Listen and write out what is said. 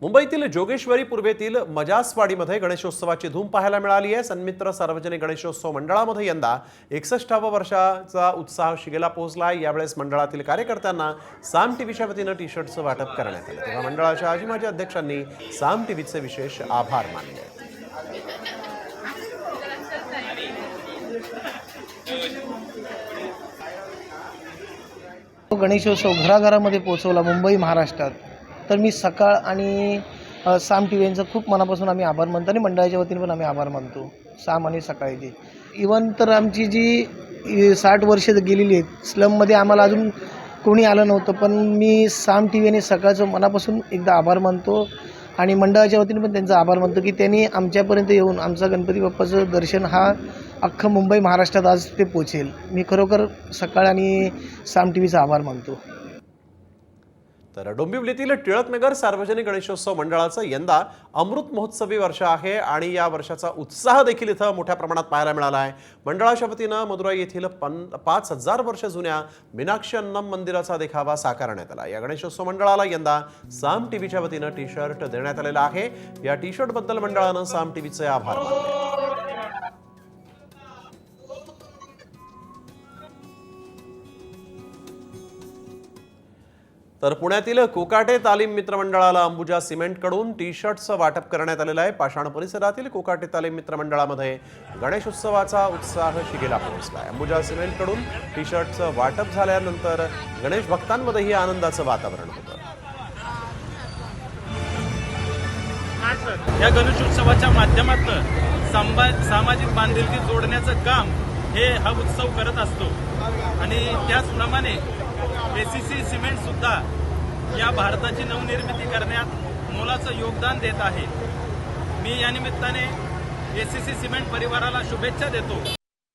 मुंबईतील जोगेश्वरी पूर्वेतील मजासवाडीमध्ये गणेशोत्सवाची धूम पाहायला मिळाली आहे। सन्मित्र सार्वजनिक गणेशोत्सव मंडळामध्ये यंदा 61व्या वर्षाचा उत्साह शिगेला पोहोचला। यावेळेस मंडळातील कार्यकर्त्यांना साम टीव्हीच्या वतीने टी-शर्टचं वाटप करण्यात आलं। तेव्हा मंडळाच्या आजी माजी अध्यक्षांनी साम टीव्हीचे विशेष आभार मानले। गणेशोत्सव घराघरामध्ये पोहोचवला मुंबई महाराष्ट्रात। तर मी सकाळ आणि साम टी व्हीचं खूप मनापासून आम्ही आभार मानतो आणि मंडळाच्या वतीने पण आम्ही आभार मानतो। साम आणि सकाळची इवन तर आमची जी 60 वर्ष गेलेली आहेत स्लममध्ये आम्हाला अजून कोणी आलं नव्हतं, पण मी साम टी व्ही आणि सकाळचं मनापासून एकदा आभार मानतो आणि मंडळाच्या वतीने पण त्यांचा आभार मानतो की त्यांनी आमच्यापर्यंत येऊन आमचा गणपती बाप्पाचं दर्शन हा अख्खं मुंबई महाराष्ट्रात आज ते पोचेल। मी खरोखर सकाळ आणि साम टी व्हीचा आभार मानतो। तर डोंबिवलीतील टिळकनगर सार्वजनिक गणेशोत्सव मंडळाचं यंदा अमृत महोत्सवी वर्ष आहे आणि या वर्षाचा उत्साह देखील इथं मोठ्या प्रमाणात पाहायला मिळाला आहे। मंडळाच्या वतीनं मदुराई येथील 5000 वर्ष जुन्या मीनाक्षी अन्नम मंदिराचा देखावा साकारण्यात आला। या गणेशोत्सव मंडळाला यंदा साम टीव्हीच्या वतीनं टी-शर्ट देण्यात आलेला आहे। या टी-शर्ट बद्दल मंडळानं साम टीव्हीचे आभार मानले। तर पुण्यातील कोकाटे तालीम मित्र मंडळाला अंबुजा सिमेंटकडून टी-शर्टचं वाटप करण्यात आलेलं आहे। पाषाण परिसरातील कोकाटे तालीम मित्र मंडळामध्ये गणेशोत्सवाचा उत्साह शिगेला पोहोचला आहे। अंबुजा सिमेंटकडून टी-शर्टचं वाटप झाल्यानंतर गणेश भक्तांमध्येही आनंदाचं वातावरण होतं। या गणेशोत्सवाच्या माध्यमातून सामाजिक बांधिलकी जोडण्याचं काम हे हा उत्सव करत असतो आणि त्याचप्रमाणे एसीसी सिमेंट सुद्धा या भारताची नवनिर्मिती करण्यात मोलाचं योगदान देत आहे। मी या निमित्ताने एसीसी सिमेंट परिवाराला शुभेच्छा देतो।